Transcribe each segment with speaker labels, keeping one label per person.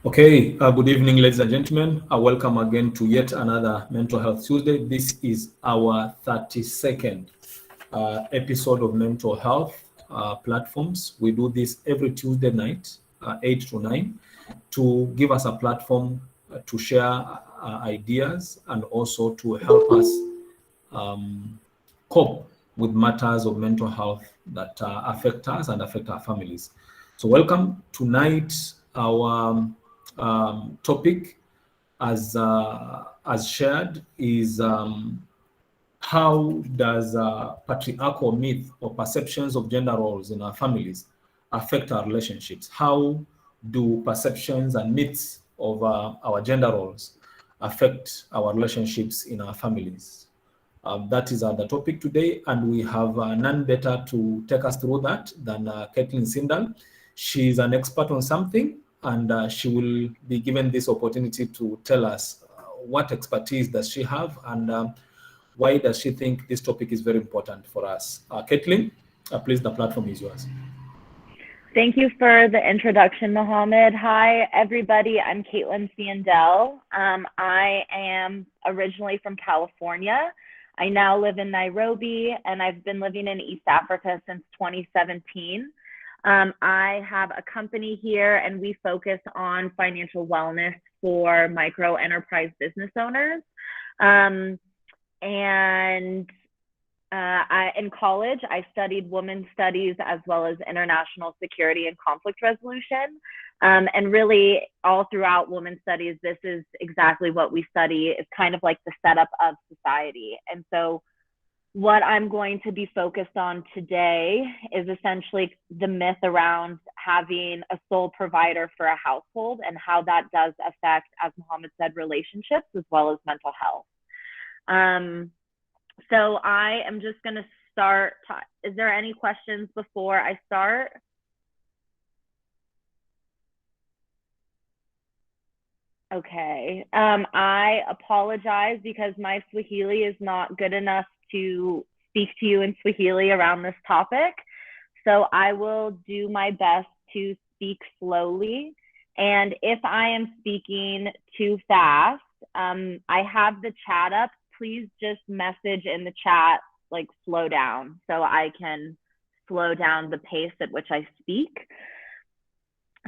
Speaker 1: Okay, good evening, ladies and gentlemen. Welcome again to yet another Mental Health Tuesday. This is our 32nd episode of Mental Health Platforms. We do this every Tuesday night, 8 to 9, to give us a platform to share ideas and also to help us cope with matters of mental health that affect us and affect our families. So, welcome tonight. Our topic, as shared, is how does patriarchal myth or perceptions of gender roles in our families affect our relationships? How do perceptions and myths of our gender roles affect our relationships in our families? That is the topic today, and we have none better to take us through that than Caitlin Ciendell. She's an expert on something, and she will be given this opportunity to tell us what expertise does she have and why does she think this topic is very important for us. Caitlin, please, the platform is yours.
Speaker 2: Thank you for the introduction, Mohammed. Hi, everybody. I'm Caitlin Ciendell. I am originally from California. I now live in Nairobi, and I've been living in East Africa since 2017. I have a company here, and we focus on financial wellness for micro enterprise business owners. In college, I studied women's studies as well as international security and conflict resolution. And really, all throughout women's studies, this is exactly what we study. It's kind of like the setup of society. And so what I'm going to be focused on today is essentially the myth around having a sole provider for a household and how that does affect, as Mohammed said, relationships as well as mental health. So I am just going to start. Is there any questions before I start? Okay. I apologize because my Swahili is not good enough to speak to you in Swahili around this topic. So I will do my best to speak slowly. And if I am speaking too fast, I have the chat up. Please just message in the chat, like slow down, so I can slow down the pace at which I speak.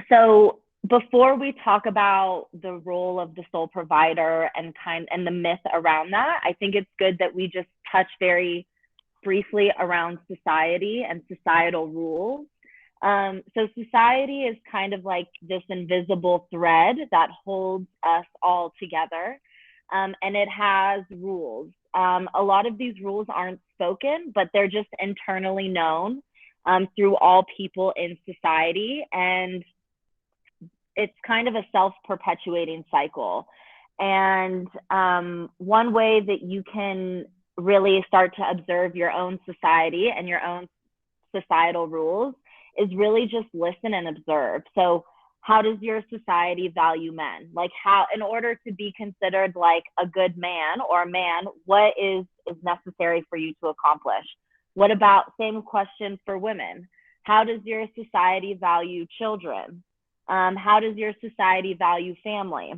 Speaker 2: So before we talk about the role of the sole provider and the myth around that, I think it's good that we just touch very briefly around society and societal rules. So society is kind of like this invisible thread that holds us all together. And it has rules. A lot of these rules aren't spoken, but they're just internally known through all people in society. And it's kind of a self-perpetuating cycle. And one way that you can really start to observe your own society and your own societal rules is really just listen and observe. So how does your society value men? Like, how, in order to be considered like a good man or a man, what is necessary for you to accomplish? What about, same question for women? How does your society value children? How does your society value family?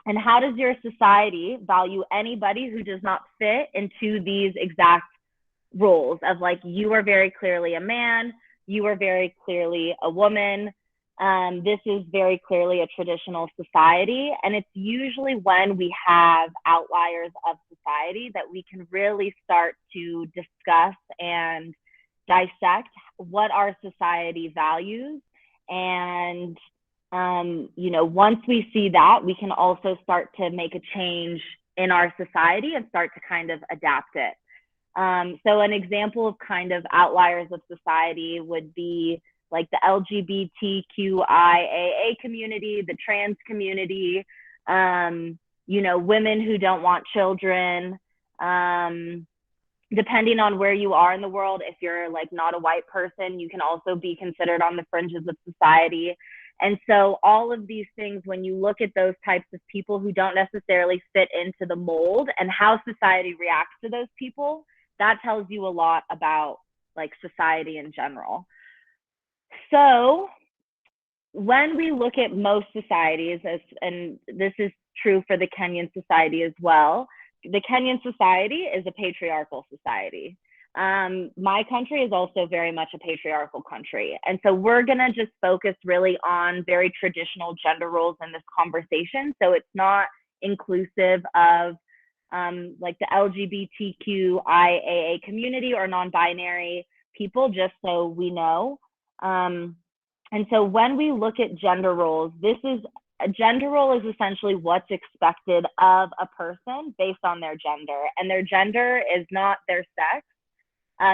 Speaker 2: And how does your society value anybody who does not fit into these exact roles of like, you are very clearly a man, you are very clearly a woman. This is very clearly a traditional society. And it's usually when we have outliers of society that we can really start to discuss and dissect what our society values. And, once we see that, we can also start to make a change in our society and start to kind of adapt it. So an example of kind of outliers of society would be like the LGBTQIAA community, the trans community, women who don't want children. Depending on where you are in the world, if you're like not a white person, you can also be considered on the fringes of society. And so all of these things, when you look at those types of people who don't necessarily fit into the mold and how society reacts to those people, that tells you a lot about like society in general. So when we look at most societies, and this is true for the Kenyan society as well, the Kenyan society is a patriarchal society. My country is also very much a patriarchal country. And so we're going to just focus really on very traditional gender roles in this conversation. So it's not inclusive of like the LGBTQIAA community or non-binary people, just so we know. And so when we look at gender roles, a gender role is essentially what's expected of a person based on their gender. And their gender is not their sex.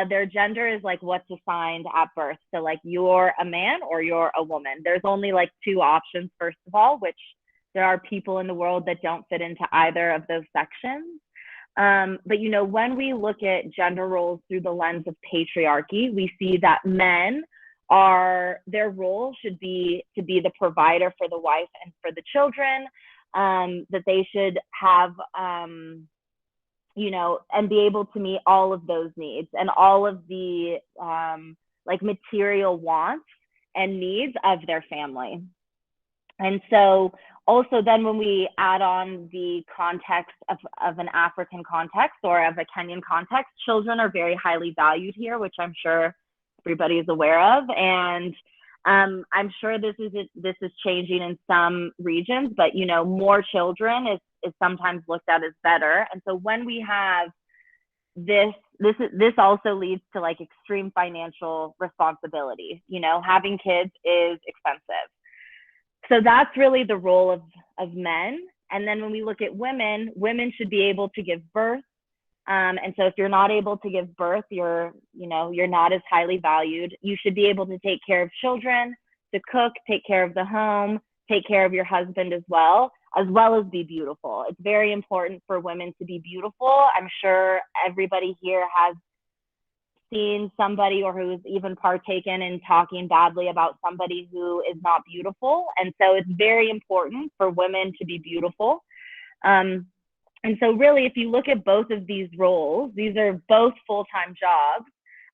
Speaker 2: Their gender is like what's assigned at birth. So like you're a man or you're a woman. There's only like two options, first of all, which there are people in the world that don't fit into either of those sections. But, you know, when we look at gender roles through the lens of patriarchy, we see that men their role should be to be the provider for the wife and for the children, that they should have, you know, and be able to meet all of those needs and all of the like material wants and needs of their family. And so also then when we add on the context of an African context or of a Kenyan context, children are very highly valued here, which I'm sure everybody is aware of. And I'm sure this is changing in some regions, but you know, more children is sometimes looked at as better. And so when we have this also leads to like extreme financial responsibility. You know, having kids is expensive. So that's really the role of men. And then when we look at women, women should be able to give birth. And so if you're not able to give birth, you're not as highly valued. You should be able to take care of children, to cook, take care of the home, take care of your husband as well as be beautiful. It's very important for women to be beautiful. I'm sure everybody here has seen somebody or who's even partaken in talking badly about somebody who is not beautiful. And so it's very important for women to be beautiful. And so really, if you look at both of these roles, these are both full-time jobs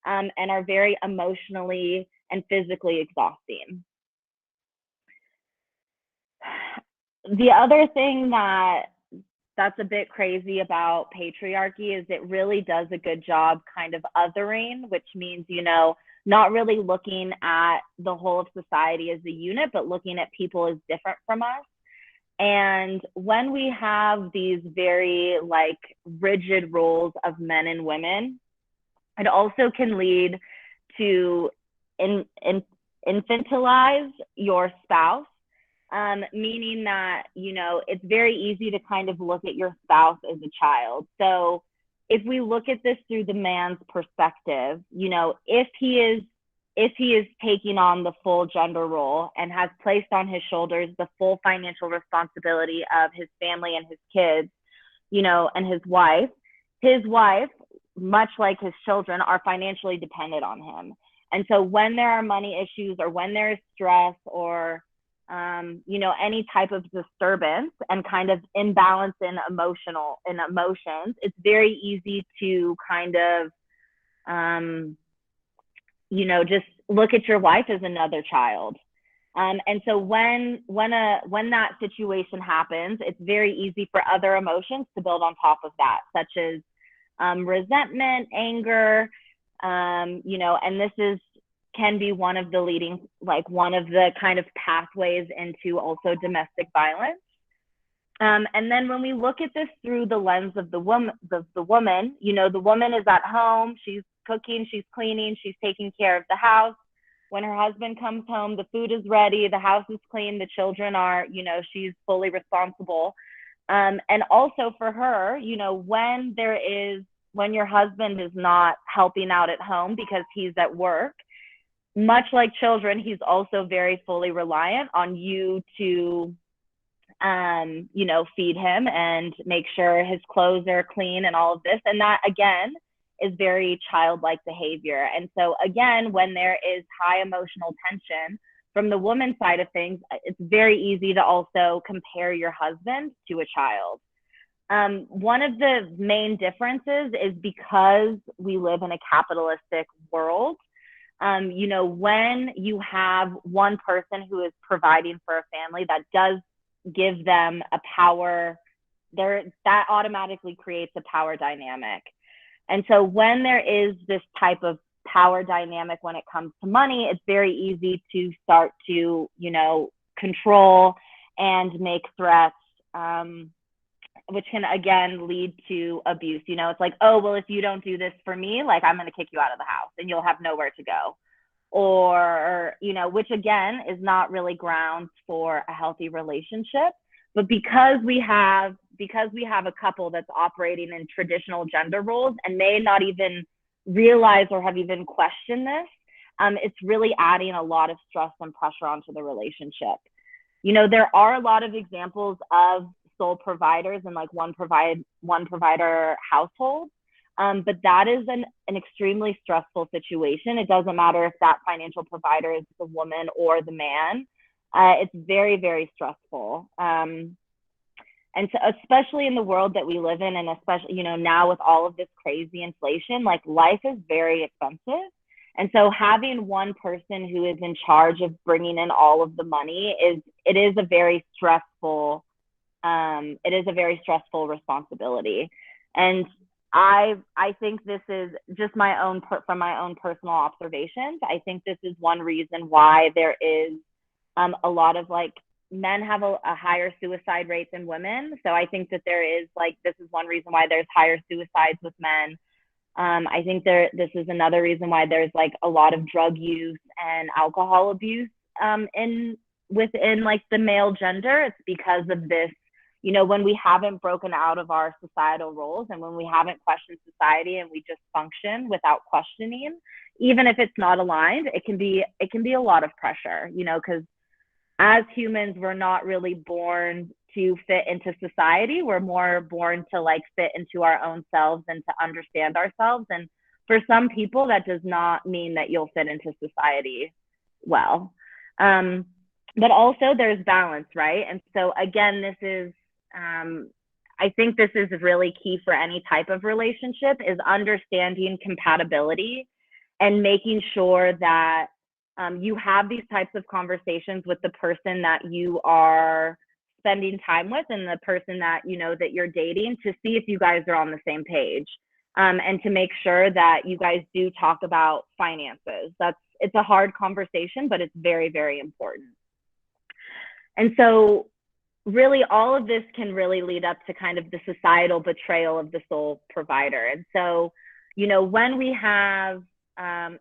Speaker 2: and are very emotionally and physically exhausting. The other thing that's a bit crazy about patriarchy is it really does a good job kind of othering, which means, you know, not really looking at the whole of society as a unit, but looking at people as different from us. And when we have these very like rigid roles of men and women, it also can lead to infantilize your spouse. Meaning that, you know, it's very easy to kind of look at your spouse as a child. So if we look at this through the man's perspective, you know, if he is taking on the full gender role and has placed on his shoulders the full financial responsibility of his family and his kids, you know, and his wife, much like his children, are financially dependent on him. And so when there are money issues or when there is stress or you know, any type of disturbance and kind of imbalance in emotions, it's very easy to kind of, you know, just look at your wife as another child. And so when that situation happens, it's very easy for other emotions to build on top of that, such as resentment, anger, you know, and this can be one of the kind of pathways into also domestic violence. And then when we look at this through the lens of the woman, you know, the woman is at home, she's cooking, she's cleaning, she's taking care of the house. When her husband comes home, the food is ready, the house is clean, the children are, you know, she's fully responsible. And also for her, you know, when your husband is not helping out at home because he's at work, much like children, he's also very fully reliant on you to, you know, feed him and make sure his clothes are clean and all of this. And that, again, is very childlike behavior. And so, again, when there is high emotional tension from the woman's side of things, it's very easy to also compare your husband to a child. One of the main differences is because we live in a capitalistic world, You know, when you have one person who is providing for a family, that does give them a power there, that automatically creates a power dynamic. And so when there is this type of power dynamic when it comes to money, it's very easy to start to, you know, control and make threats, which can again lead to abuse. You know, it's like, oh, well, if you don't do this for me, like, I'm going to kick you out of the house and you'll have nowhere to go. Or, you know, which again is not really grounds for a healthy relationship. But because we have a couple that's operating in traditional gender roles and may not even realize or have even questioned this, it's really adding a lot of stress and pressure onto the relationship. You know, there are a lot of examples of sole providers in like one provider household, but that is an extremely stressful situation. It doesn't matter if that financial provider is the woman or the man. It's very, very stressful. And so especially in the world that we live in, and especially, you know, now with all of this crazy inflation, like, life is very expensive. And so having one person who is in charge of bringing in all of the money is a very stressful responsibility. And I think this is just from my own personal observations. I think this is one reason why there is a lot of, like, men have a higher suicide rate than women. So I think that there is, like, this is one reason why there's higher suicides with men. I think this is another reason why there's, like, a lot of drug use and alcohol abuse within like the male gender. It's because of this, you know, when we haven't broken out of our societal roles and when we haven't questioned society and we just function without questioning, even if it's not aligned, it can be a lot of pressure, you know, because as humans, we're not really born to fit into society. We're more born to, like, fit into our own selves and to understand ourselves. And for some people, that does not mean that you'll fit into society well. But also there's balance, right? And so again, this is, I think this is really key for any type of relationship, is understanding compatibility and making sure that you have these types of conversations with the person that you are spending time with and the person that, you know, that you're dating, to see if you guys are on the same page, and to make sure that you guys do talk about finances. It's a hard conversation, but it's very, very important. And so really all of this can really lead up to kind of the societal betrayal of the sole provider. And so, you know, when we have,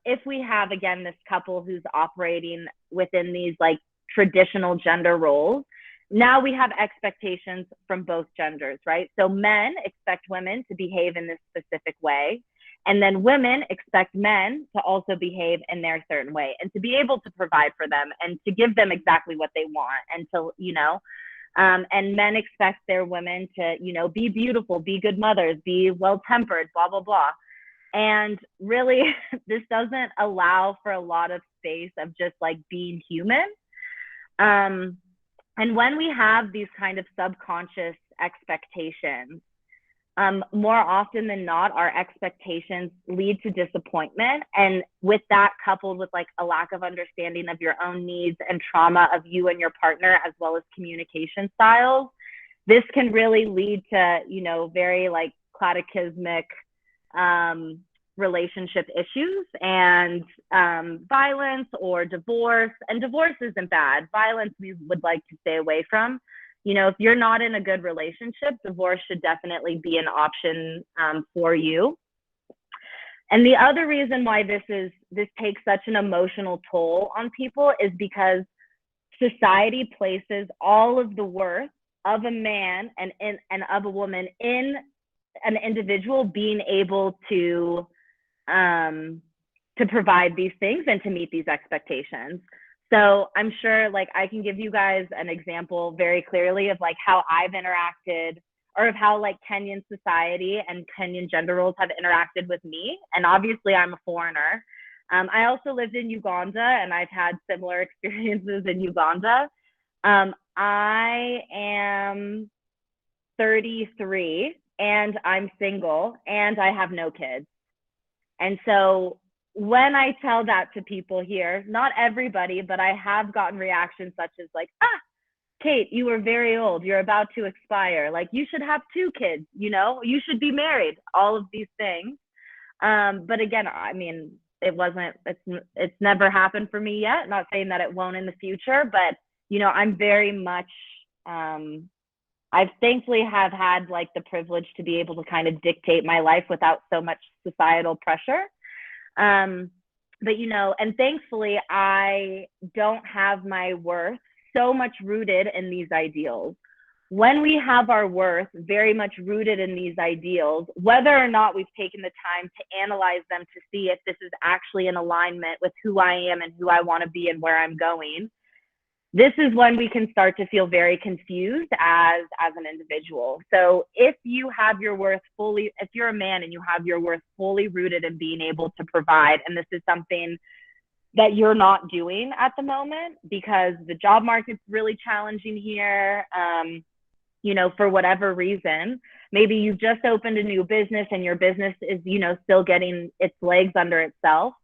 Speaker 2: if we have, again, this couple who's operating within these, like, traditional gender roles, now we have expectations from both genders, right? So men expect women to behave in this specific way, and then women expect men to also behave in their certain way and to be able to provide for them and to give them exactly what they want. And to, you know, and men expect their women to, you know, be beautiful, be good mothers, be well-tempered, blah, blah, blah. And really, this doesn't allow for a lot of space of just, like, being human. And when we have these kind of subconscious expectations, more often than not, our expectations lead to disappointment. And with that, coupled with, like, a lack of understanding of your own needs and trauma of you and your partner, as well as communication styles, this can really lead to, you know, very, like, cataclysmic relationship issues and violence or divorce. And divorce isn't bad. Violence we would like to stay away from. You know, if you're not in a good relationship, divorce should definitely be an option for you. And the other reason why this takes such an emotional toll on people is because society places all of the worth of a man and of a woman in an individual being able to provide these things and to meet these expectations. So I'm sure, like, I can give you guys an example very clearly of, like, how I've interacted, or of how, like, Kenyan society and Kenyan gender roles have interacted with me. And obviously I'm a foreigner. I also lived in Uganda, and I've had similar experiences in Uganda. I am 33 and I'm single and I have no kids. And so when I tell that to people here, not everybody, but I have gotten reactions such as like, Kate, you are very old. You're about to expire. Like, you should have 2 kids, you should be married, all of these things. But again, I mean, it's never happened for me yet. Not saying that it won't in the future, but, I'm very much, I've thankfully have had like the privilege to be able to kind of dictate my life without so much societal pressure. But, and thankfully I don't have my worth so much rooted in these ideals. When we have our worth very much rooted in these ideals, whether or not we've taken the time to analyze them to see if this is actually in alignment with who I am and who I want to be and where I'm going, this is when we can start to feel very confused as an individual. So if you have your worth fully, if you're a man and you have your worth fully rooted in being able to provide, and this is something that you're not doing at the moment because the job market's really challenging here, for whatever reason, maybe you've just opened a new business and your business is, still getting its legs under itself.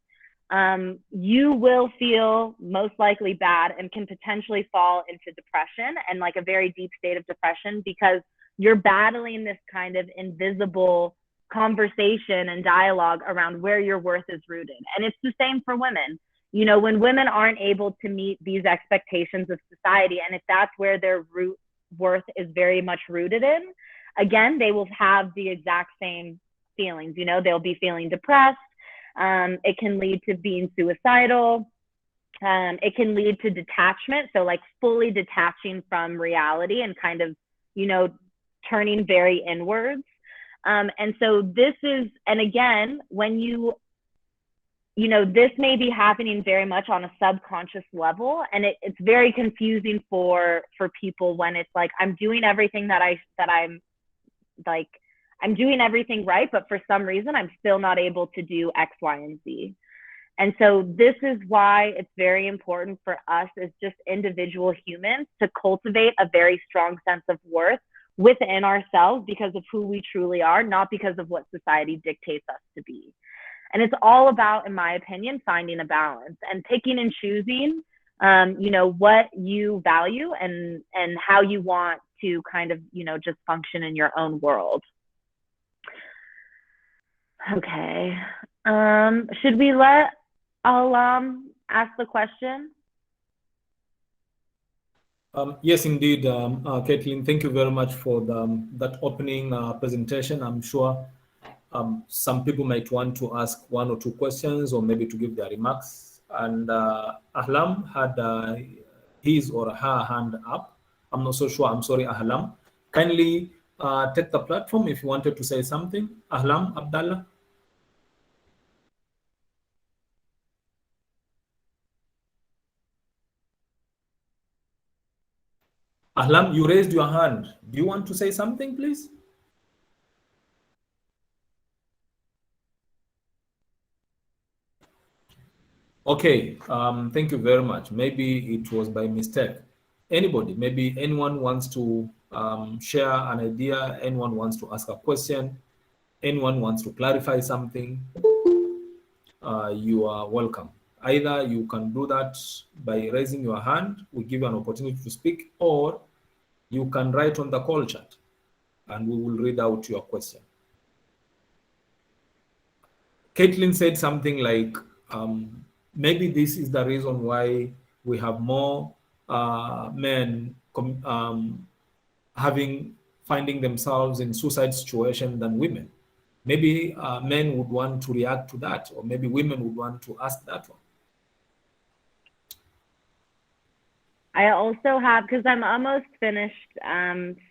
Speaker 2: You will feel most likely bad and can potentially fall into depression and like a very deep state of depression because you're battling this kind of invisible conversation and dialogue around where your worth is rooted. And it's the same for women. When women aren't able to meet these expectations of society, and if that's where their worth is very much rooted in, again, they will have the exact same feelings. They'll be feeling depressed. It can lead to being suicidal. It can lead to detachment. So like fully detaching from reality and kind of, turning very inwards. And so this is, and again, when this may be happening very much on a subconscious level, and it's very confusing for people when it's like, I'm doing everything I'm doing everything right, but for some reason I'm still not able to do X, Y, and Z. And so this is why it's very important for us as just individual humans to cultivate a very strong sense of worth within ourselves because of who we truly are, not because of what society dictates us to be. And it's all about, in my opinion, finding a balance and picking and choosing, what you value and how you want to kind of, just function in your own world. Okay. Should we let Alam ask the question?
Speaker 1: Yes, indeed, Caitlin, thank you very much for that opening presentation. I'm sure some people might want to ask 1 or 2 questions or maybe to give their remarks. And Ahlam had his or her hand up. I'm not so sure. I'm sorry, Ahlam. Kindly take the platform if you wanted to say something. Ahlam Abdallah. Ahlam, you raised your hand. Do you want to say something, please? Okay, thank you very much. Maybe it was by mistake. Anybody, maybe anyone wants to share an idea, anyone wants to ask a question, anyone wants to clarify something, you are welcome. Either you can do that by raising your hand, we give you an opportunity to speak, or you can write on the call chat and we will read out your question. Caitlin said something like, maybe this is the reason why we have more men finding themselves in suicide situation than women. Maybe men would want to react to that, or maybe women would want to ask that one.
Speaker 2: I also have, because I'm almost finished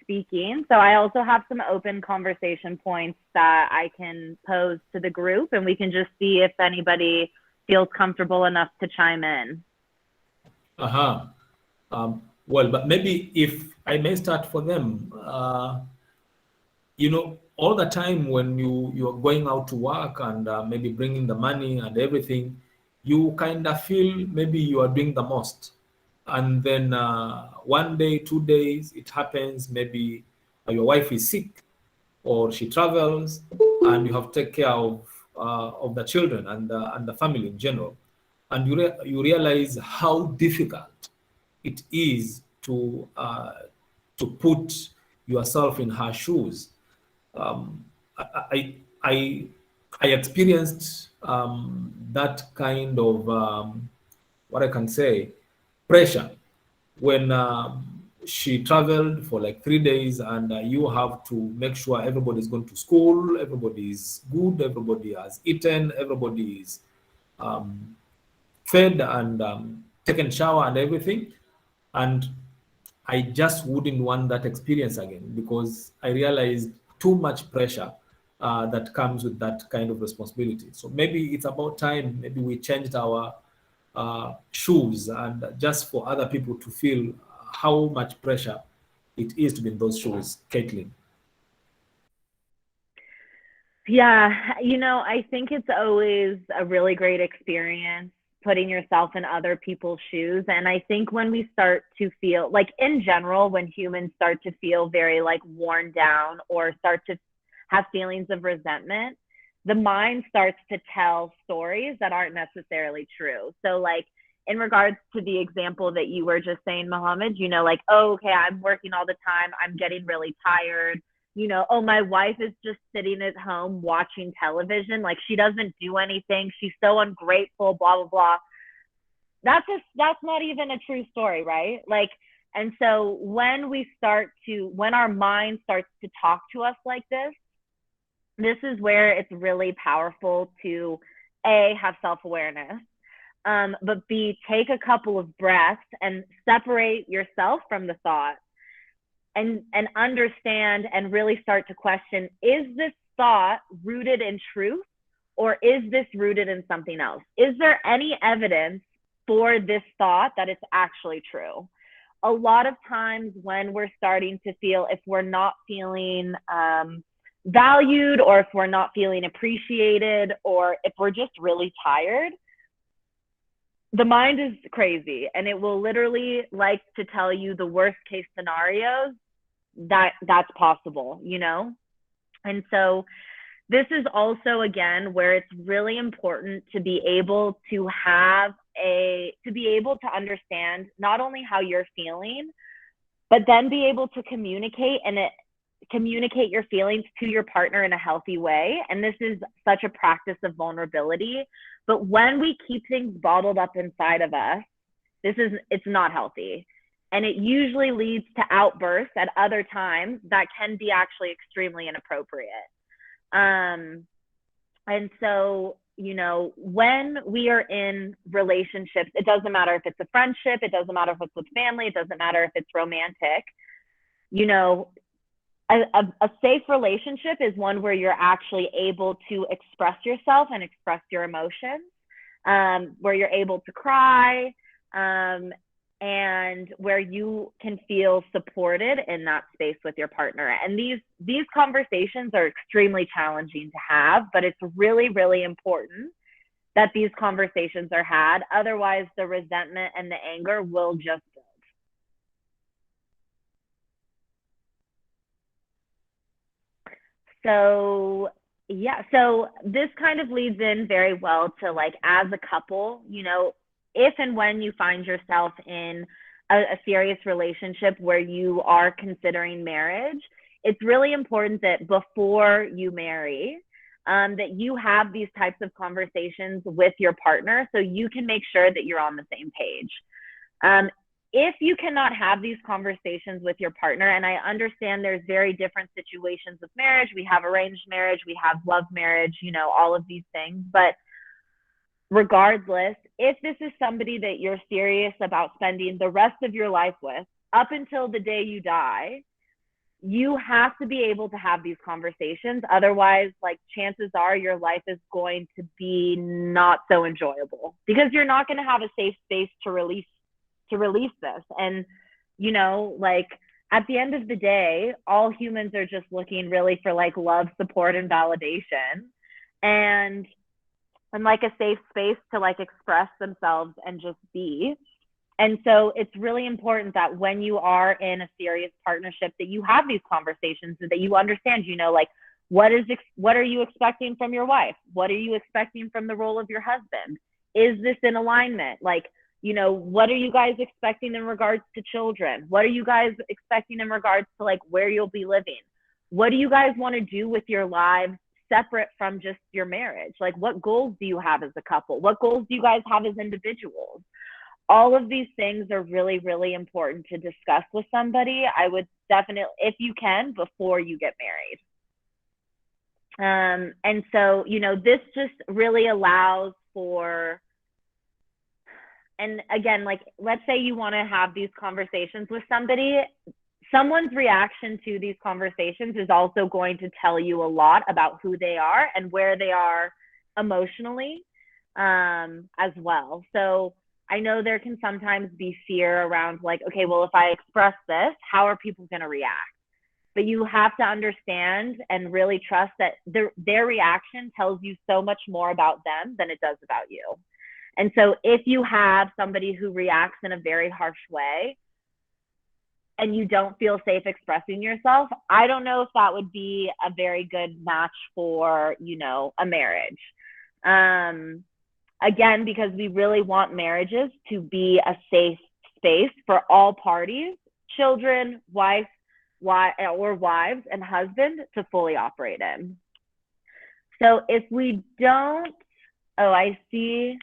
Speaker 2: speaking, so I also have some open conversation points that I can pose to the group, and we can just see if anybody feels comfortable enough to chime in.
Speaker 1: Well, but maybe if I may start for them, all the time when you're going out to work and maybe bringing the money and everything, you kind of feel maybe you are doing the most. And then 1 day, 2 days, it happens, maybe your wife is sick or she travels and you have to take care of of the children and the family in general, and you realize how difficult it is to put yourself in her shoes. Um, I, I, I experienced that kind of what I can say pressure when she traveled for like 3 days, and you have to make sure everybody's going to school, everybody is good, everybody has eaten, everybody is um, fed and taken shower and everything. And I just wouldn't want that experience again, because I realized too much pressure that comes with that kind of responsibility. So maybe it's about time, maybe we changed our shoes, and just for other people to feel how much pressure it is to be in those shoes. Caitlin.
Speaker 2: Yeah, I think it's always a really great experience putting yourself in other people's shoes. And I think when we start to feel like, in general, when humans start to feel very like worn down or start to have feelings of resentment, the mind starts to tell stories that aren't necessarily true. So like, in regards to the example that you were just saying, Mohammed, like, oh, okay, I'm working all the time, I'm getting really tired. Oh, my wife is just sitting at home watching television. Like, she doesn't do anything. She's so ungrateful, blah, blah, blah. That's not even a true story, right? Like, and so when our mind starts to talk to us like this is where it's really powerful to A, have self-awareness, but B, take a couple of breaths and separate yourself from the thought. And understand and really start to question, is this thought rooted in truth, or is this rooted in something else? Is there any evidence for this thought that it's actually true? A lot of times when we're starting to feel, if we're not feeling valued, or if we're not feeling appreciated, or if we're just really tired, the mind is crazy, and it will literally like to tell you the worst case scenarios that's possible, And so this is also, again, where it's really important to be able to understand not only how you're feeling, but then be able to communicate your feelings to your partner in a healthy way. And this is such a practice of vulnerability. But when we keep things bottled up inside of us, it's not healthy. And it usually leads to outbursts at other times that can be actually extremely inappropriate. And so, when we are in relationships, it doesn't matter if it's a friendship, it doesn't matter if it's with family, it doesn't matter if it's romantic, a safe relationship is one where you're actually able to express yourself and express your emotions, where you're able to cry, and where you can feel supported in that space with your partner. And these conversations are extremely challenging to have, but it's really, really important that these conversations are had. Otherwise, the resentment and the anger will just build. So this kind of leads in very well to, like, as a couple, if and when you find yourself in a serious relationship where you are considering marriage, it's really important that before you marry, that you have these types of conversations with your partner so you can make sure that you're on the same page. If you cannot have these conversations with your partner, and I understand there's very different situations of marriage, we have arranged marriage, we have love marriage, all of these things, but regardless, if this is somebody that you're serious about spending the rest of your life with, up until the day you die, you have to be able to have these conversations. Otherwise, like, chances are your life is going to be not so enjoyable, because you're not going to have a safe space to release this. And, like, at the end of the day, all humans are just looking really for, like, love, support, and validation. And like a safe space to, like, express themselves and just be. And so it's really important that when you are in a serious partnership, that you have these conversations, that you understand, like, What are you expecting from your wife? What are you expecting from the role of your husband? Is this in alignment? Like, what are you guys expecting in regards to children? What are you guys expecting in regards to like where you'll be living? What do you guys want to do with your lives separate from just your marriage? Like, what goals do you have as a couple? What goals do you guys have as individuals? All of these things are really, really important to discuss with somebody. I would definitely, if you can, before you get married. And so, this just really allows for, and again, like, let's say you want to have these conversations with somebody. Someone's reaction to these conversations is also going to tell you a lot about who they are and where they are emotionally, as well. So I know there can sometimes be fear around like, okay, well, if I express this, how are people going to react? But you have to understand and really trust that their reaction tells you so much more about them than it does about you. And so if you have somebody who reacts in a very harsh way and you don't feel safe expressing yourself, I don't know if that would be a very good match for, a marriage. Again, because we really want marriages to be a safe space for all parties, children, wives and husband, to fully operate in. So if we don't, I see.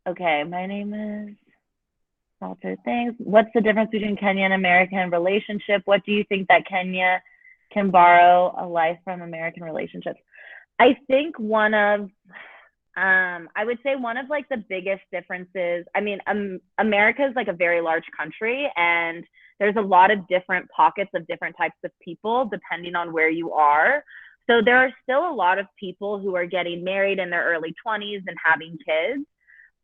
Speaker 2: Okay, my name is Walter. Thanks. What's the difference between Kenya and American relationship? What do you think that Kenya can borrow a life from American relationships? I think I would say one of like the biggest differences, I mean, America is like a very large country, and there's a lot of different pockets of different types of people depending on where you are. So there are still a lot of people who are getting married in their early 20s and having kids.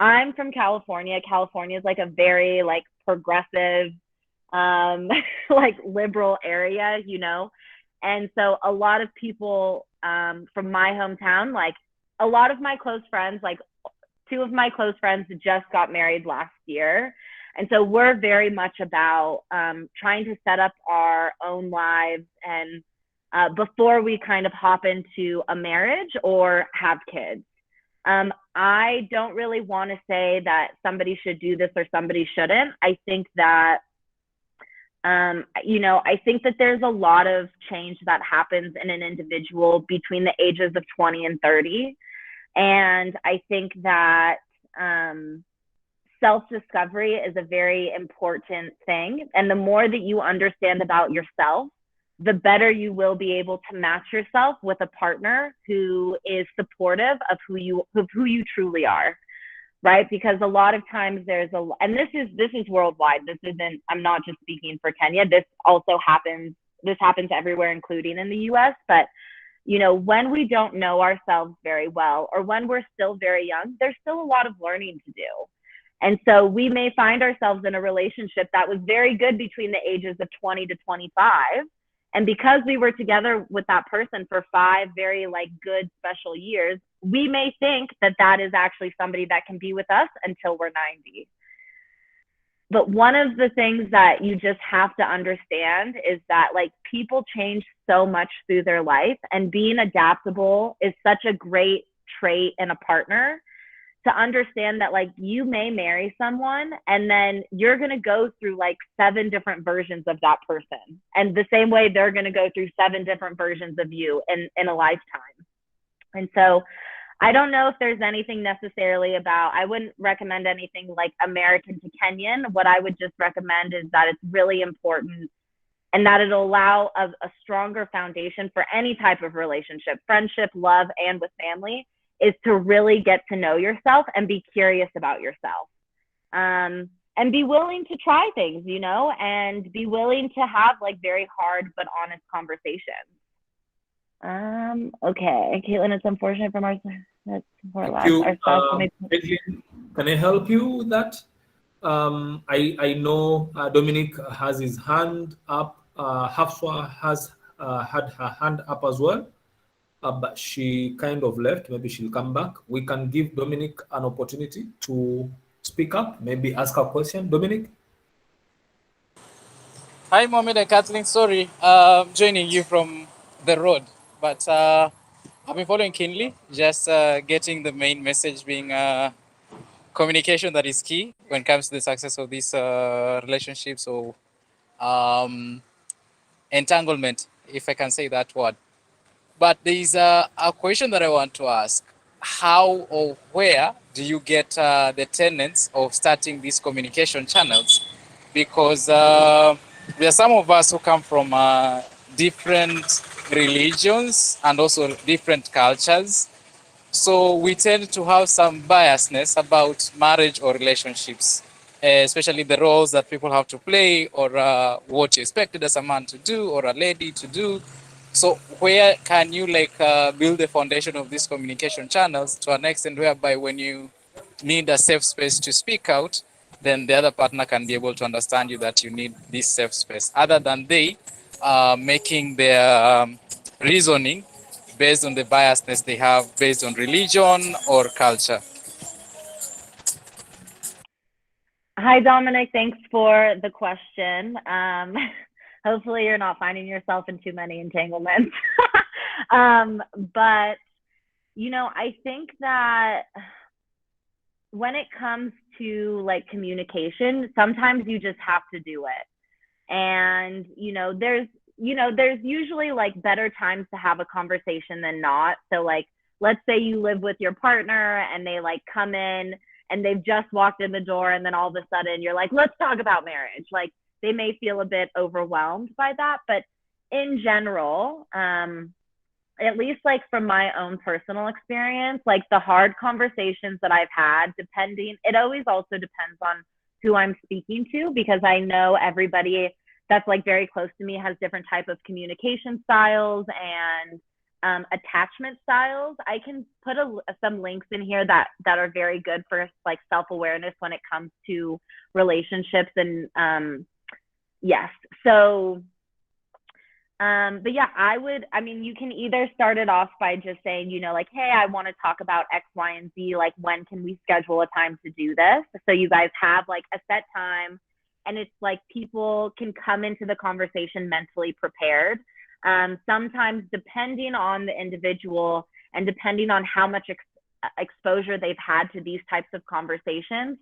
Speaker 2: I'm from California. California is like a very like progressive, like liberal area, And so a lot of people from my hometown, like a lot of my close friends, like 2 of my close friends just got married last year. And so we're very much about trying to set up our own lives and before we kind of hop into a marriage or have kids. I don't really want to say that somebody should do this or somebody shouldn't. I think that, I think that there's a lot of change that happens in an individual between the ages of 20 and 30. And I think that self-discovery is a very important thing. And the more that you understand about yourself, the better you will be able to match yourself with a partner who is supportive of who you truly are, right? Because a lot of times and this is worldwide. This isn't, I'm not just speaking for Kenya. This also happens. This happens everywhere, including in the US. But, when we don't know ourselves very well, or when we're still very young, there's still a lot of learning to do. And so we may find ourselves in a relationship that was very good between the ages of 20 to 25. And because we were together with that person for 5 very like good special years, we may think that that is actually somebody that can be with us until we're 90. But one of the things that you just have to understand is that like people change so much through their life, and being adaptable is such a great trait in a partner, to understand that like you may marry someone and then you're going to go through like 7 different versions of that person. And the same way they're going to go through 7 different versions of you in a lifetime. And so I don't know if there's anything necessarily about, I wouldn't recommend anything like American to Kenyan. What I would just recommend is that it's really important and that it'll allow a stronger foundation for any type of relationship, friendship, love, and with family, is to really get to know yourself and be curious about yourself. And be willing to try things, and be willing to have like very hard but honest conversations. Okay, Caitlin, it's unfortunate from our that's more
Speaker 1: Can I help you with that? I know Dominic has his hand up. Hafswa has had her hand up as well, but she kind of left. Maybe she'll come back. We can give Dominic an opportunity to speak up, maybe ask a question. Dominic?
Speaker 3: Hi, Mohammed and Kathleen. Sorry, joining you from the road. but I've been following keenly, just getting the main message being communication that is key when it comes to the success of these relationships or entanglement, if I can say that word. But there is a question that I want to ask. How or where do you get the tenets of starting these communication channels? Because there are some of us who come from different religions and also different cultures. So we tend to have some biasness about marriage or relationships, especially the roles that people have to play or what you expected as a man to do or a lady to do. So where can you build the foundation of these communication channels to an extent whereby when you need a safe space to speak out, then the other partner can be able to understand you that you need this safe space, other than they making their reasoning based on the biasness they have based on religion or culture.
Speaker 2: Hi, Dominic. Thanks for the question. Hopefully, you're not finding yourself in too many entanglements. But, I think that when it comes to like communication, sometimes you just have to do it. And, there's usually like better times to have a conversation than not. So, like, let's say you live with your partner and they like come in and they've just walked in the door, and then all of a sudden you're like, let's talk about marriage. Like, they may feel a bit overwhelmed by that, but in general, at least like from my own personal experience, like the hard conversations that I've had, it always also depends on who I'm speaking to, because I know everybody that's like very close to me has different type of communication styles and attachment styles. I can put some links in here that are very good for like self-awareness when it comes to relationships. And yes, so but yeah, you can either start it off by just saying, like, hey, I want to talk about X, Y, and Z. Like, when can we schedule a time to do this? So you guys have like a set time, and it's like people can come into the conversation mentally prepared. Sometimes, depending on the individual and depending on how much exposure they've had to these types of conversations,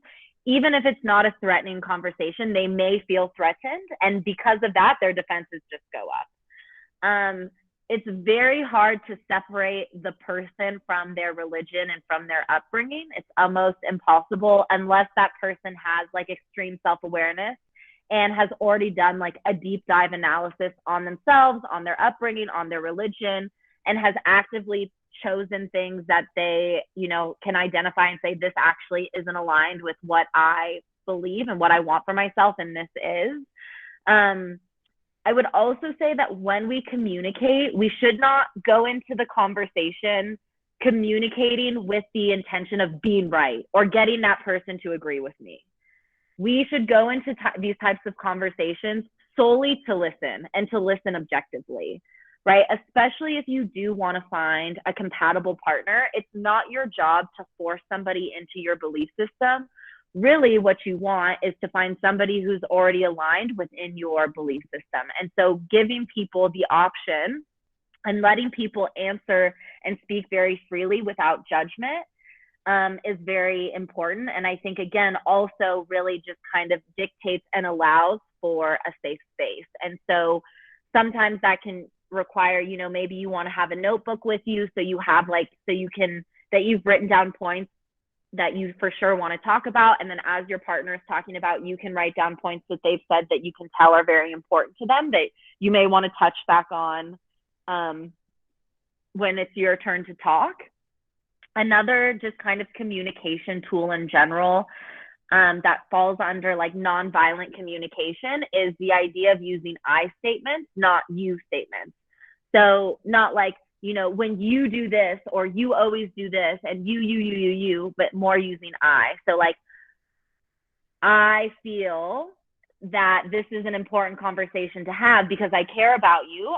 Speaker 2: even if it's not a threatening conversation, they may feel threatened. And because of that, their defenses just go up. It's very hard to separate the person from their religion and from their upbringing. It's almost impossible unless that person has like extreme self-awareness and has already done like a deep dive analysis on themselves, on their upbringing, on their religion, and has actively chosen things that they, can identify and say, this actually isn't aligned with what I believe and what I want for myself, and this is. I would also say that when we communicate, we should not go into the conversation communicating with the intention of being right or getting that person to agree with me. We should go into these types of conversations solely to listen and to listen objectively, right? Especially if you do want to find a compatible partner, it's not your job to force somebody into your belief system. Really, what you want is to find somebody who's already aligned within your belief system. And so giving people the option and letting people answer and speak very freely without judgment is very important. And I think, again, also really just kind of dictates and allows for a safe space. And so sometimes that can require, maybe you want to have a notebook with you so you have that you've written down points that you for sure want to talk about. And then as your partner is talking about, you can write down points that they've said that you can tell are very important to them that you may want to touch back on when it's your turn to talk. Another just kind of communication tool in general that falls under like nonviolent communication is the idea of using I statements, not you statements. So not like, when you do this or you always do this and you, but more using I. So like, I feel that this is an important conversation to have because I care about you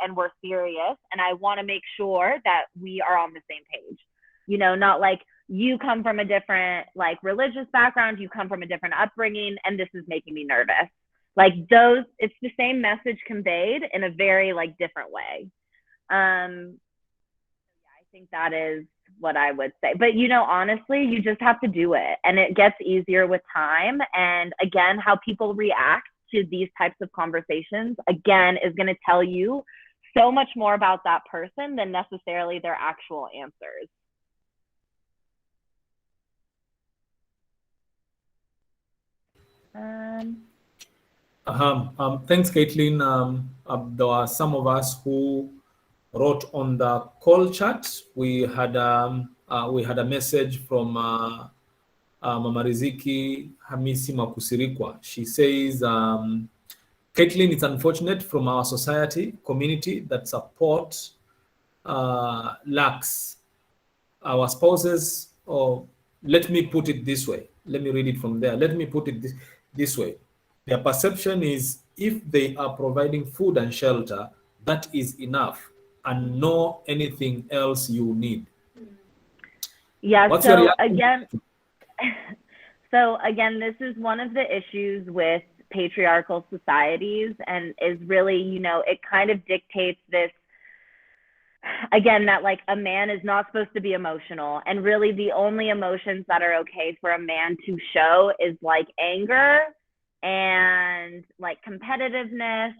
Speaker 2: and we're serious and I want to make sure that we are on the same page. Not like you come from a different like religious background, you come from a different upbringing, and this is making me nervous. Like it's the same message conveyed in a very like different way. I think that is what I would say. But, you know, honestly, you just have to do it. And it gets easier with time. And again, how people react to these types of conversations, again, is going to tell you so much more about that person than necessarily their actual answers.
Speaker 1: Thanks, Caitlin. There are some of us who wrote on the call chat. We had a message from Mama Riziki Hamisi Makusirikwa. She says, Caitlin, it's unfortunate from our society, community that support lacks. Our spouses, or let me put it this way. Let me read it from there. Let me put it this way. Their perception is if they are providing food and shelter, that is enough, and no anything else you need.
Speaker 2: Yeah,
Speaker 1: What's
Speaker 2: so
Speaker 1: your
Speaker 2: again, this is one of the issues with patriarchal societies, and is really, you know, it kind of dictates this, again, that like a man is not supposed to be emotional, and really the only emotions that are okay for a man to show is like anger and like competitiveness,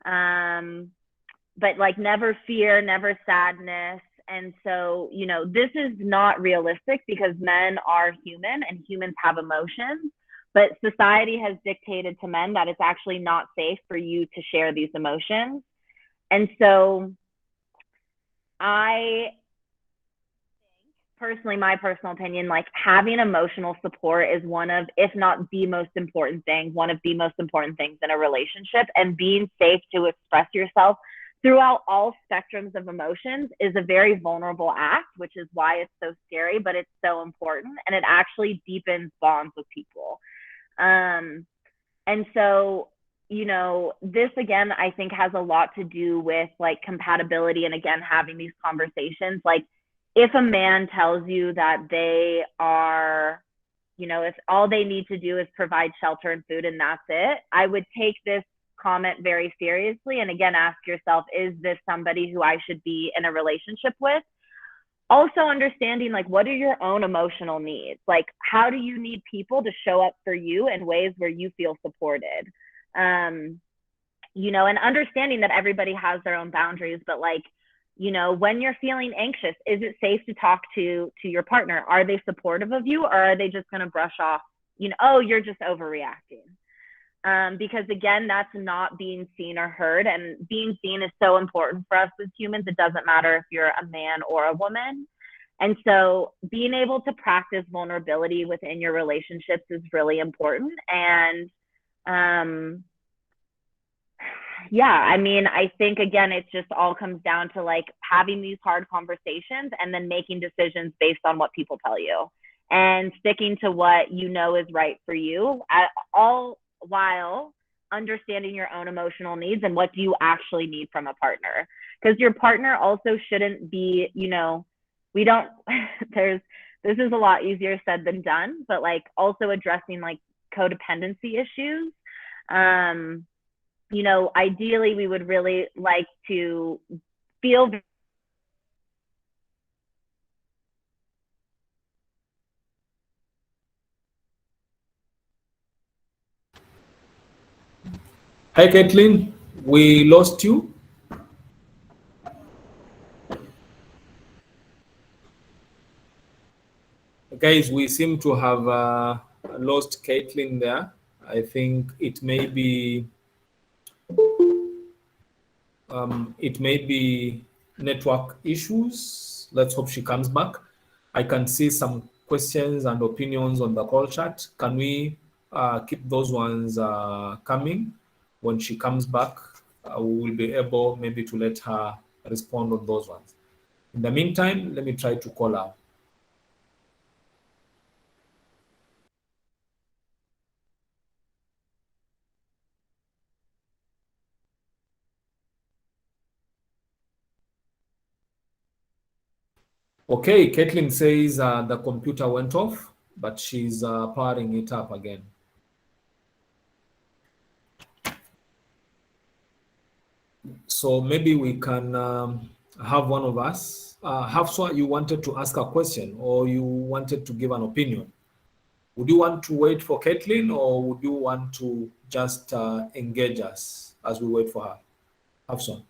Speaker 2: but like never fear, never sadness. And so, you know, this is not realistic because men are human and humans have emotions, but society has dictated to men that it's actually not safe for you to share these emotions. And so I think, personally, my personal opinion, like having emotional support is one of, if not the most important thing, one of the most important things in a relationship. And being safe to express yourself throughout all spectrums of emotions is a very vulnerable act, which is why it's so scary, but it's so important. And it actually deepens bonds with people. And so, you know, this again, I think has a lot to do with like compatibility. And again, having these conversations, like if a man tells you that they are, you know, if all they need to do is provide shelter and food and that's it, I would take this comment very seriously. And again, ask yourself, is this somebody who I should be in a relationship with? Also understanding like, what are your own emotional needs? Like, how do you need people to show up for you in ways where you feel supported? You know, and understanding that everybody has their own boundaries, but like, you know, when you're feeling anxious, is it safe to talk to your partner? Are they supportive of you, or are they just going to brush off, you know, oh, you're just overreacting? Because again, that's not being seen or heard, and being seen is so important for us as humans. It doesn't matter if you're a man or a woman. And so being able to practice vulnerability within your relationships is really important. And yeah, I mean, I think again, it just all comes down to like having these hard conversations and then making decisions based on what people tell you and sticking to what you know is right for you, all while understanding your own emotional needs and what do you actually need from a partner. Because your partner also shouldn't be, you know, we don't, this is a lot easier said than done, but like also addressing like codependency issues. You know, ideally we would really like to feel.
Speaker 1: Hi, Caitlin. We lost you. Guys, we seem to have lost Caitlin there. I think it may be network issues. Let's hope she comes back. I can see some questions and opinions on the call chat. Can we keep those ones coming? When she comes back, we will be able maybe to let her respond on those ones. In the meantime, let me try to call her. Okay, Caitlin says the computer went off, but she's powering it up again. So maybe we can have one of us. Hafswa, you wanted to ask a question or you wanted to give an opinion. Would you want to wait for Caitlin or would you want to just engage us as we wait for her? Hafswa.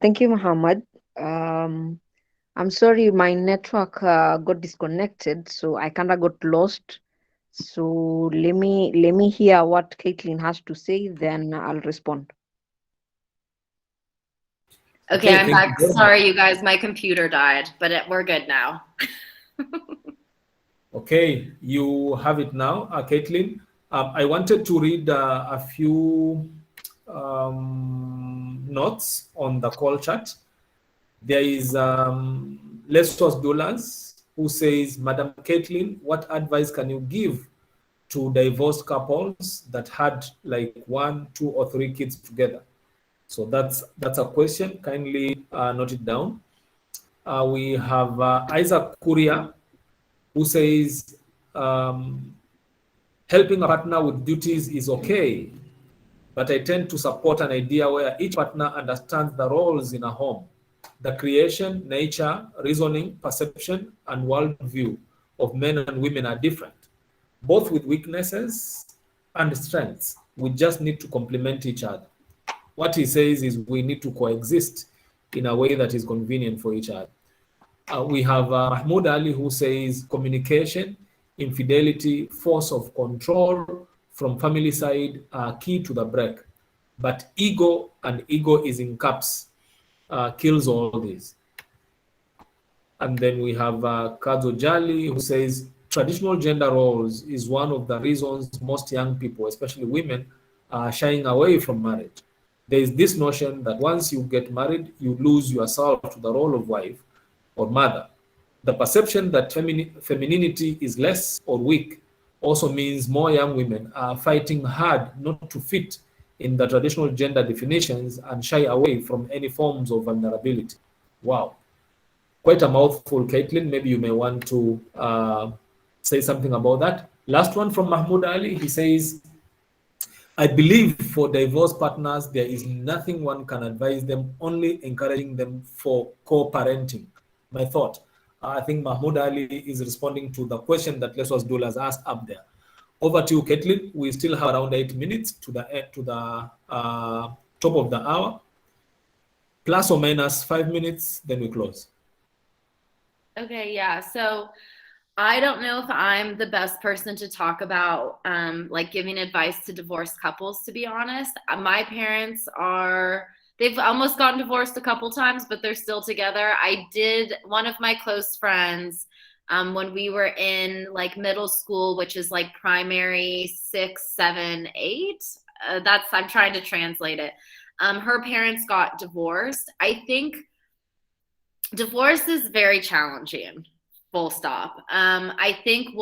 Speaker 4: Thank you, Muhammad. I'm sorry, my network got disconnected, so I kind of got lost. So let me hear what Caitlin has to say, then I'll respond.
Speaker 5: Okay, I'm
Speaker 1: thank
Speaker 5: back.
Speaker 1: you.
Speaker 5: Sorry, you guys, my computer died, but we're good now.
Speaker 1: Okay, you have it now, Caitlin. I wanted to read a few notes on the call chat. There is Lestos Dollars who says, Madam Caitlin, what advice can you give to divorced couples that had like 1, 2, or 3 kids together? So that's a question. Kindly note it down. We have Isaac Kuria who says, helping a partner with duties is okay, but I tend to support an idea where each partner understands the roles in a home. The creation, nature, reasoning, perception, and worldview of men and women are different, both with weaknesses and strengths. We just need to complement each other. What he says is we need to coexist in a way that is convenient for each other. We have Mahmoud Ali who says communication, infidelity, force of control from family side are key to the break. But ego, and ego is in caps, kills all this. And then we have Kadzo Jali who says traditional gender roles is one of the reasons most young people, especially women, are shying away from marriage. There is this notion that once you get married, you lose yourself to the role of wife or mother. The perception that femininity is less or weak also means more young women are fighting hard not to fit in the traditional gender definitions and shy away from any forms of vulnerability. Wow. Quite a mouthful, Caitlin. Maybe you may want to say something about that. Last one from Mahmoud Ali. He says, I believe for divorced partners, there is nothing one can advise them, only encouraging them for co-parenting. My thought. I think Mahmoud Ali is responding to the question that Lesos Dollars asked up there. Over to you, Caitlin. We still have around 8 minutes to the top of the hour. Plus or minus 5 minutes, then we close.
Speaker 5: Okay, yeah. So I don't know if I'm the best person to talk about like giving advice to divorced couples, to be honest. My parents they've almost gotten divorced a couple times, but they're still together. One of my close friends, when we were in like middle school, which is like primary 6, 7, 8, I'm trying to translate it. Her parents got divorced. I think divorce is very challenging, full stop. I think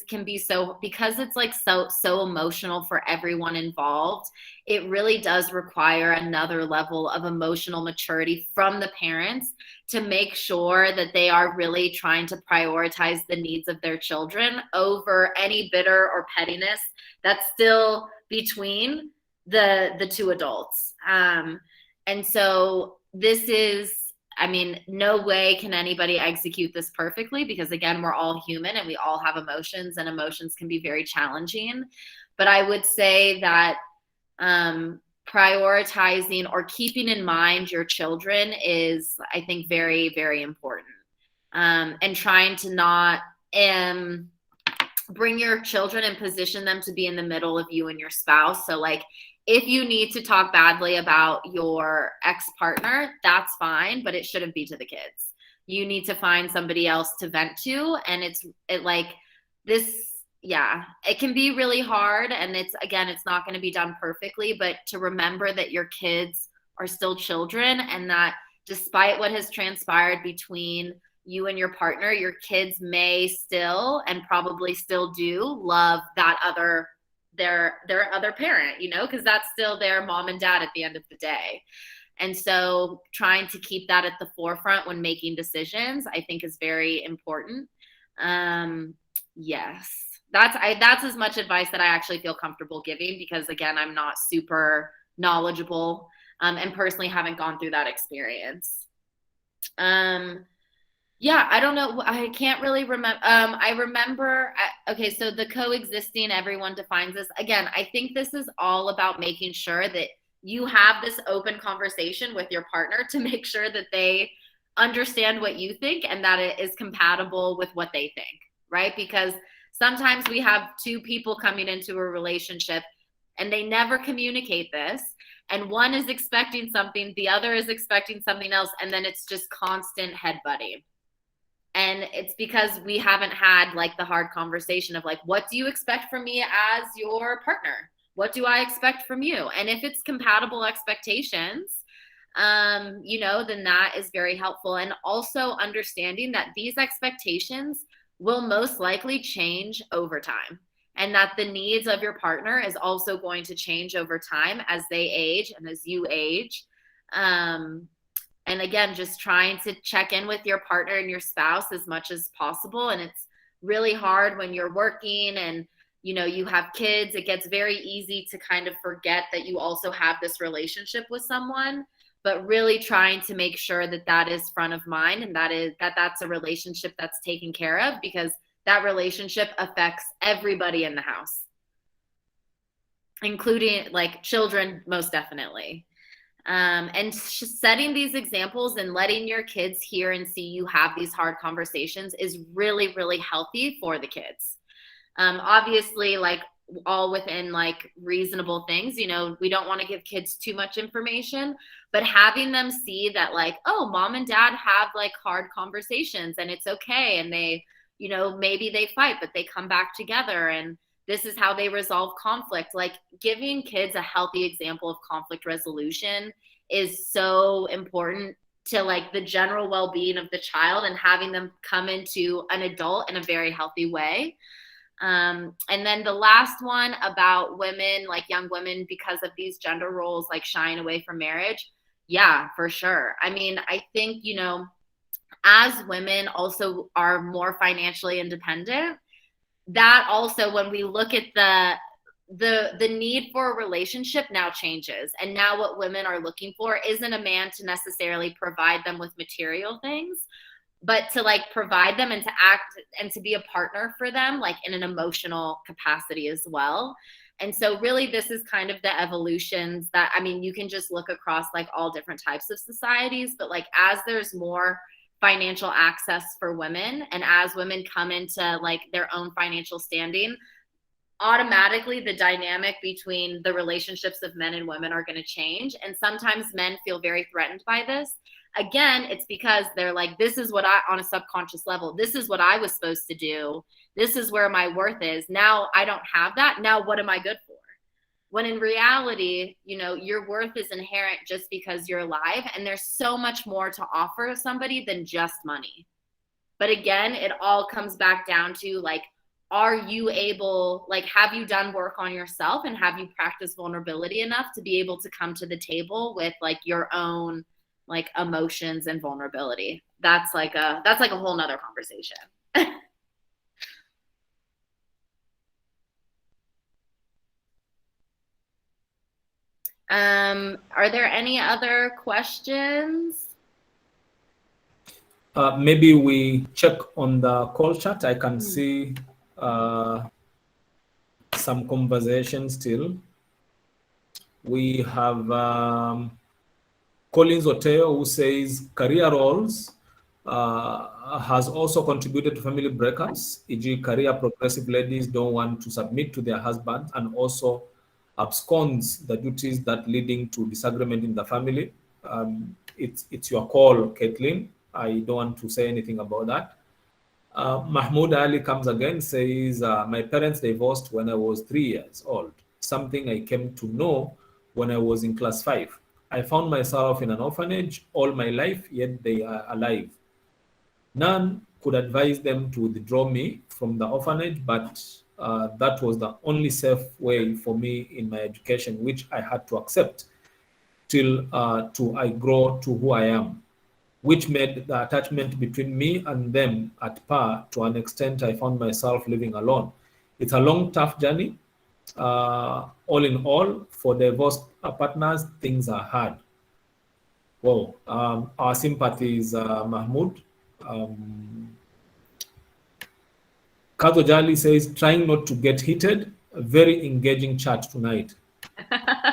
Speaker 5: can be so, because it's like so emotional for everyone involved, it really does require another level of emotional maturity from the parents to make sure that they are really trying to prioritize the needs of their children over any bitter or pettiness that's still between the two adults. And so this is, I mean, no way can anybody execute this perfectly because, again, we're all human and we all have emotions, and emotions can be very challenging. But I would say that prioritizing or keeping in mind your children is, I think, very, very important. And trying to not bring your children and position them to be in the middle of you and your spouse. So, like, if you need to talk badly about your ex-partner, that's fine, but it shouldn't be to the kids. You need to find somebody else to vent to. And it can be really hard. And it's not going to be done perfectly, but to remember that your kids are still children, and that despite what has transpired between you and your partner, your kids may still, and probably still do, love that their other parent, because that's still their mom and dad at the end of the day. And so trying to keep that at the forefront when making decisions, I think, is very important. Yes, that's as much advice that I actually feel comfortable giving, because again, I'm not super knowledgeable and personally haven't gone through that experience. Yeah, I don't know. I can't really remember. I remember, okay, so the coexisting, everyone defines this. Again, I think this is all about making sure that you have this open conversation with your partner to make sure that they understand what you think and that it is compatible with what they think, right? Because sometimes we have two people coming into a relationship and they never communicate this. And one is expecting something, the other is expecting something else, and then it's just constant headbutting. And it's because we haven't had like the hard conversation of like, what do you expect from me as your partner? What do I expect from you? And if it's compatible expectations, you know, then that is very helpful. And also understanding that these expectations will most likely change over time, and that the needs of your partner is also going to change over time as they age and as you age. And again, just trying to check in with your partner and your spouse as much as possible. And it's really hard when you're working and, you know, you have kids. It gets very easy to kind of forget that you also have this relationship with someone, but really trying to make sure that that is front of mind, and that's a relationship that's taken care of, because that relationship affects everybody in the house, including like children, most definitely. And setting these examples and letting your kids hear and see you have these hard conversations is really, really healthy for the kids. Obviously, like all within like reasonable things, you know, we don't want to give kids too much information, but having them see that like, oh, mom and dad have like hard conversations and it's okay. And they, you know, maybe they fight, but they come back together, and this is how they resolve conflict. Like giving kids a healthy example of conflict resolution is so important to like the general well-being of the child and having them come into an adult in a very healthy way. And then the last one about women, like young women, because of these gender roles, like shying away from marriage. Yeah, for sure. I mean, I think, you know, as women also are more financially independent, that also, when we look at the need for a relationship now changes. And now what women are looking for isn't a man to necessarily provide them with material things, but to like provide them and to act and to be a partner for them, like in an emotional capacity as well. And so really this is kind of the evolutions that, I mean, you can just look across like all different types of societies, but like as there's more financial access for women, and as women come into like their own financial standing, automatically the dynamic between the relationships of men and women are going to change. And sometimes men feel very threatened by this. Again, it's because they're like, this is what I, on a subconscious level, this is what I was supposed to do. This is where my worth is. Now I don't have that. Now what am I good for? When in reality, you know, your worth is inherent just because you're alive, and there's so much more to offer somebody than just money. But again, it all comes back down to like, are you able, like, have you done work on yourself, and have you practiced vulnerability enough to be able to come to the table with like your own like emotions and vulnerability? That's like a whole nother conversation. Are there any other questions?
Speaker 1: Maybe we check on the call chat. I can see some conversation still. We have Collins Oteo, who says career roles has also contributed to family breakups, e.g. career progressive ladies don't want to submit to their husbands and also absconds the duties that leading to disagreement in the family. It's your call, Caitlin. I don't want to say anything about that. Mahmoud Ali comes again, says, my parents divorced when I was 3 years old, something I came to know when I was in class 5. I found myself in an orphanage all my life, yet they are alive. None could advise them to withdraw me from the orphanage, but that was the only safe way for me in my education, which I had to accept. till to I grow to who I am, which made the attachment between me and them at par. To an extent, I found myself living alone. It's a long, tough journey. All in all, for divorced partners, things are hard. Whoa. Our sympathies, Mahmoud. Kato Jali says, trying not to get heated. A very engaging chat tonight.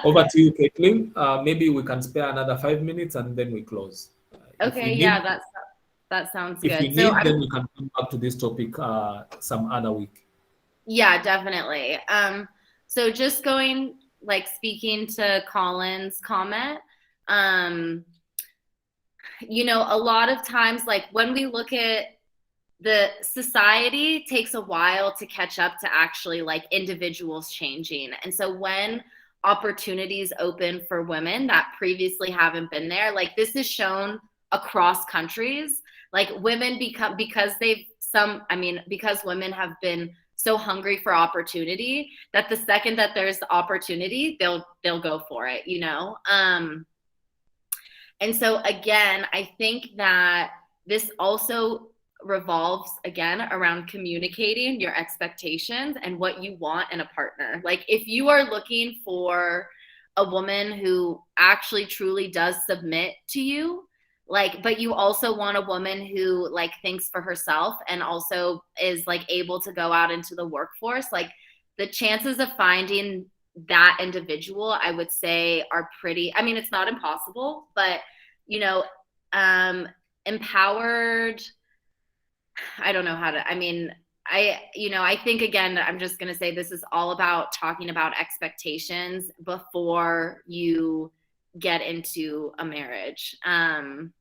Speaker 1: Over to you, Caitlin. Maybe we can spare another 5 minutes and then we close.
Speaker 5: Okay, yeah, that sounds good.
Speaker 1: If we need, then we can come back to this topic some other week.
Speaker 5: Yeah, definitely. So just going, like, speaking to Colin's comment, you know, a lot of times, like, when we look at the society, takes a while to catch up to actually, like, individuals changing. And so when opportunities open for women that previously haven't been there, like, this is shown across countries, like, women become, because women have been so hungry for opportunity, that the second that there's opportunity, they'll go for it, you know? And so again, I think that this also revolves again around communicating your expectations and what you want in a partner. Like, if you are looking for a woman who actually truly does submit to you, like, but you also want a woman who, like, thinks for herself and also is, like, able to go out into the workforce, like, the chances of finding that individual, I would say, are pretty, I mean, it's not impossible, but, you know, empowered, I don't know how to, I mean, I think, again, I'm just going to say this is all about talking about expectations before you get into a marriage, and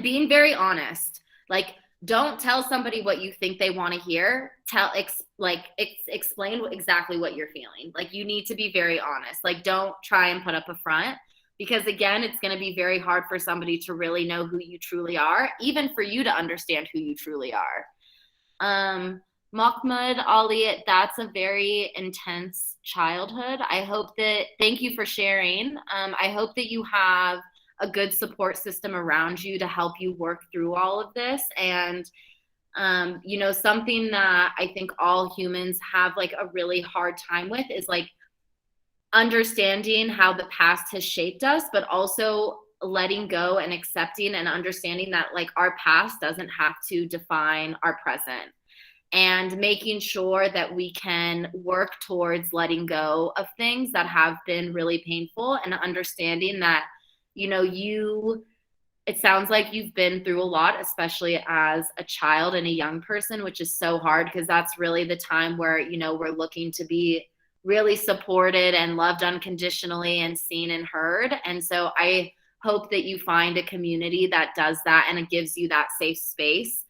Speaker 5: being very honest. Like, don't tell somebody what you think they want to hear. Explain exactly what you're feeling. Like, you need to be very honest. Like, don't try and put up a front, because again, it's going to be very hard for somebody to really know who you truly are, even for you to understand who you truly are. Mahmoud Ali, that's a very intense childhood. Thank you for sharing. I hope that you have a good support system around you to help you work through all of this. And, you know, something that I think all humans have, like, a really hard time with is, like, understanding how the past has shaped us, but also letting go and accepting and understanding that, like, our past doesn't have to define our present, and making sure that we can work towards letting go of things that have been really painful, and understanding that, you know, it sounds like you've been through a lot, especially as a child and a young person, which is so hard, because that's really the time where, you know, we're looking to be really supported and loved unconditionally and seen and heard. And so I hope that you find a community that does that, and it gives you that safe space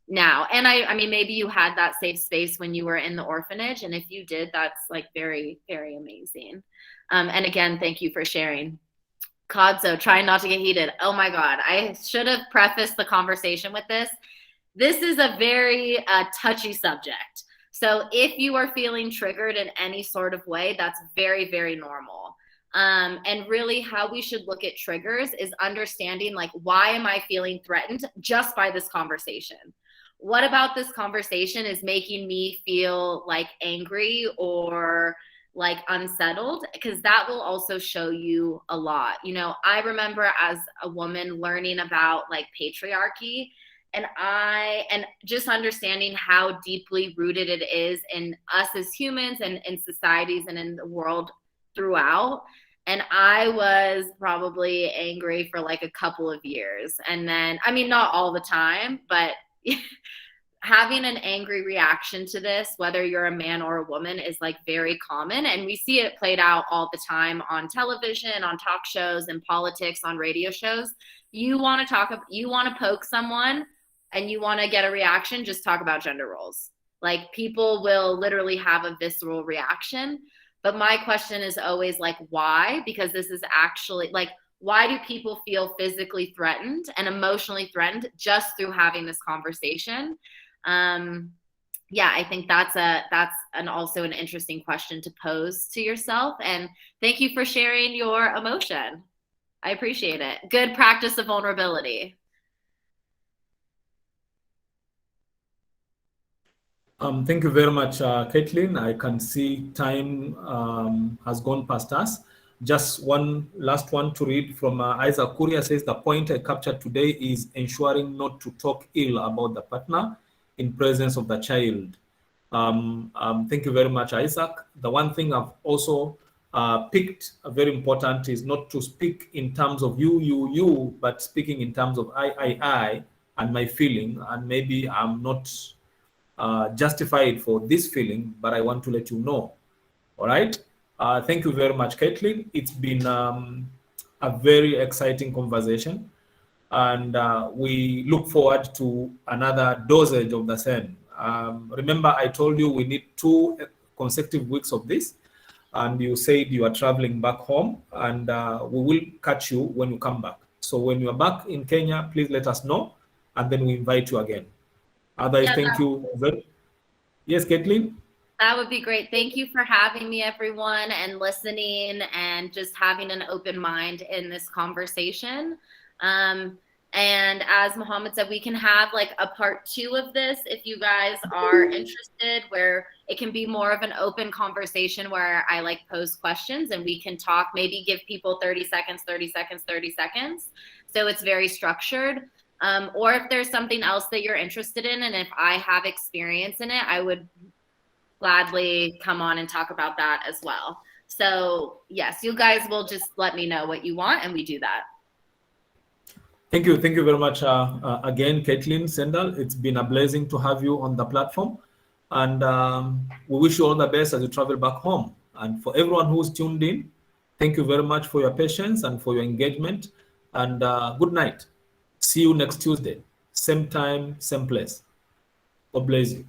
Speaker 5: now. And I mean, maybe you had that safe space when you were in the orphanage, and if you did, that's, like, very, very amazing. And again, thank you for sharing. Kodzo, trying not to get heated. Oh my God, I should have prefaced the conversation with this. This is a very touchy subject. So if you are feeling triggered in any sort of way, that's very, very normal. And really, how we should look at triggers is understanding, like, why am I feeling threatened just by this conversation? What about this conversation is making me feel, like, angry or, like, unsettled? Because that will also show you a lot. You know, I remember as a woman learning about, like, patriarchy, and just understanding how deeply rooted it is in us as humans and in societies and in the world throughout. And I was probably angry for, like, a couple of years. And then, I mean, not all the time, but having an angry reaction to this, whether you're a man or a woman, is, like, very common. And we see it played out all the time on television, on talk shows, and politics, on radio shows. You want to poke someone and you want to get a reaction, just talk about gender roles. Like, people will literally have a visceral reaction. But my question is always, like, why? Because this is actually, like, why do people feel physically threatened and emotionally threatened just through having this conversation? yeah, I think that's also an interesting question to pose to yourself. And thank you for sharing your emotion. I appreciate it. Good practice of vulnerability.
Speaker 1: Thank you very much, Caitlin. I can see time has gone past us. Just one last one to read from Isaac Kuria says, the point I captured today is ensuring not to talk ill about the partner in presence of the child. Thank you very much, Isaac. The one thing I've also picked very important is not to speak in terms of you, but speaking in terms of I, and my feeling, and maybe I'm not justified for this feeling, but I want to let you know. All right. Thank you very much, Caitlin. It's been a very exciting conversation, and we look forward to another dosage of the same. Remember, I told you we need 2 consecutive weeks of this, and you said you are traveling back home, and we will catch you when you come back. So when you are back in Kenya, please let us know, and then we invite you again. Otherwise, thank you. Yes, Caitlin?
Speaker 5: That would be great. Thank you for having me, everyone, and listening and just having an open mind in this conversation. And as Muhammad said, we can have like a part 2 of this if you guys are interested, where it can be more of an open conversation where I like pose questions and we can talk, maybe give people 30 seconds, 30 seconds, 30 seconds. So it's very structured. Or if there's something else that you're interested in, and if I have experience in it, I would gladly come on and talk about that as well. So yes, you guys will just let me know what you want and we do that.
Speaker 1: Thank you very much again, Caitlin, Ciendell. It's been a blessing to have you on the platform, and we wish you all the best as you travel back home. And for everyone who's tuned in, thank you very much for your patience and for your engagement, and good night. See you next Tuesday, same time, same place. God bless you.